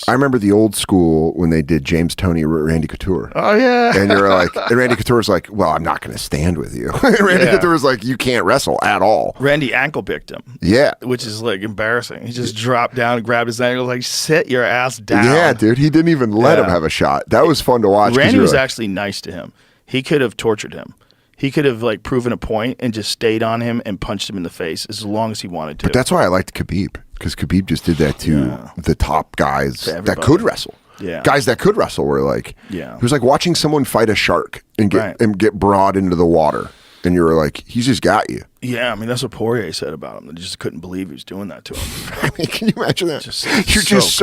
I remember the old school when they did James Toney, Randy Couture. Oh yeah. And you're like, and Randy Couture's like, well, I'm not going to stand with you. And Randy Couture's like, you can't wrestle at all. Randy ankle picked him. Yeah. Which is like embarrassing. He just dropped down and grabbed his ankle, like, sit your ass down. Yeah, dude. He didn't even let him have a shot. That was fun to watch. Randy was actually nice to him. He could have tortured him. He could have like proven a point and just stayed on him and punched him in the face as long as he wanted to. But that's why I liked Khabib, because Khabib just did that to the top guys that could wrestle. Yeah. Guys that could wrestle were like, it was like watching someone fight a shark and get brought into the water. And you were like, he's just got you. Yeah, I mean, that's what Poirier said about him. They just couldn't believe he was doing that to him. I mean, can you imagine that? You're just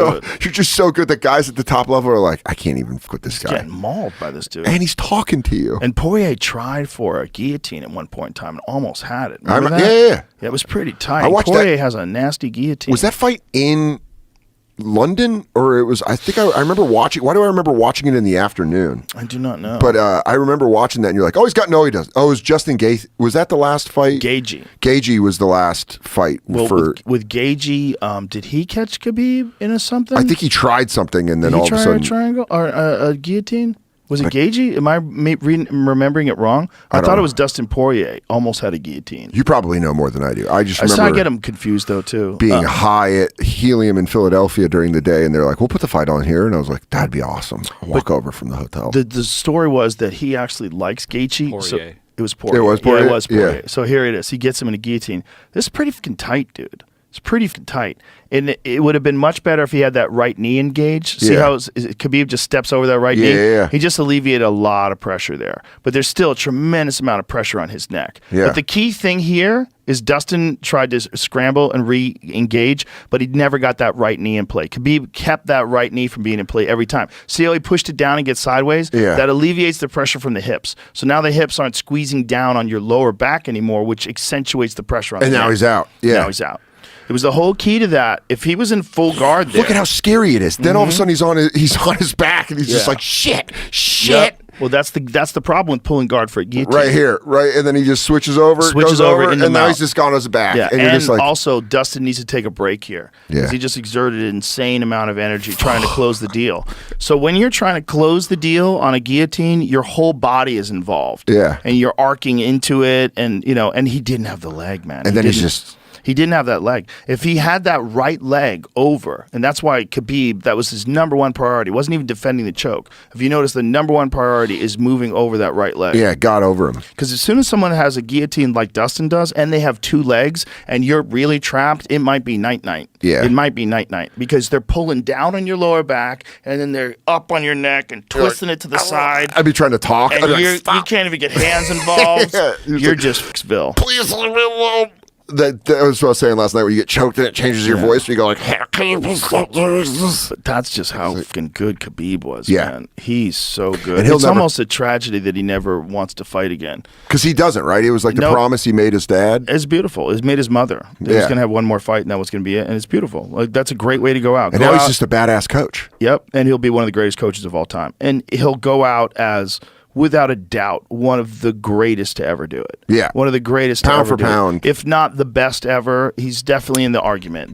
so good that guys at the top level are like, I can't even quit this guy. Getting mauled by this dude. And he's talking to you. And Poirier tried for a guillotine at one point in time and almost had it. Yeah. Yeah, it was pretty tight. Poirier has a nasty guillotine. Was that fight in London, or it was? I think I remember watching. Why do I remember watching it in the afternoon? I do not know. But I remember watching that, and you're like, "Oh, he's got no, he does." Oh, it was Justin Gaethje. Was that the last fight? Gaethje was the last fight with Gaethje. Did he catch Khabib in something? I think he tried something, and then all of a sudden, a triangle or a guillotine. Was it Gaethje? Am I remembering it wrong? I thought it was Dustin Poirier. Almost had a guillotine. You probably know more than I do. I just remember I get him confused though too. Being high at Helium in Philadelphia during the day, and they're like, "We'll put the fight on here," and I was like, "That'd be awesome." I'll walk over from the hotel. The story was that he actually likes Gaethje. Poirier. So it was Poirier. It was Poirier. Yeah, it was Poirier. Yeah. So here it is. He gets him in a guillotine. This is pretty fucking tight, dude. It's pretty tight. And it would have been much better if he had that right knee engaged. See how Khabib just steps over that right knee? Yeah. He just alleviated a lot of pressure there. But there's still a tremendous amount of pressure on his neck. Yeah. But the key thing here is Dustin tried to scramble and re-engage, but he never got that right knee in play. Khabib kept that right knee from being in play every time. See how he pushed it down and gets sideways? Yeah. That alleviates the pressure from the hips. So now the hips aren't squeezing down on your lower back anymore, which accentuates the pressure on the neck. And now he's out. Yeah. Now he's out. It was the whole key to that. If he was in full guard there. Look at how scary it is. Then all of a sudden he's on his back and he's just like, shit. Yep. Well, that's the problem with pulling guard for a guillotine. Right here, right, and then he just switches over, and now he's just gone on his back. Yeah, and you're just like, also Dustin needs to take a break here because he just exerted an insane amount of energy trying to close the deal. So when you're trying to close the deal on a guillotine, your whole body is involved. Yeah, and you're arcing into it, and and he didn't have the leg, man. And then he's just. He didn't have that leg. If he had that right leg over, and that's why Khabib, that was his number one priority. He wasn't even defending the choke. If you notice, the number one priority is moving over that right leg. Yeah, got over him. Because as soon as someone has a guillotine like Dustin does, and they have two legs, and you're really trapped, it might be night-night. Yeah. It might be night-night. Because they're pulling down on your lower back, and then they're up on your neck and twisting it to the side. I'd be trying to talk. And you can't even get hands involved. You're just Phil. Please leave me alone. That was what I was saying last night, where you get choked and it changes your voice, and you go like, "How can you be so serious?" But that's just how fucking good Khabib was, Yeah. man. He's so good. And It's almost a tragedy that he never wants to fight again. Because he doesn't, right? It was like the promise he made his dad. It's beautiful. It's made his mother. He was going to have one more fight, and that was going to be it. And it's beautiful. Like, that's a great way to go out. And now he's just a badass coach. Yep. And he'll be one of the greatest coaches of all time. And he'll go out as, without a doubt, one of the greatest to ever do it. Yeah. One of the greatest pound to ever for pound. If not the best ever, he's definitely in the argument.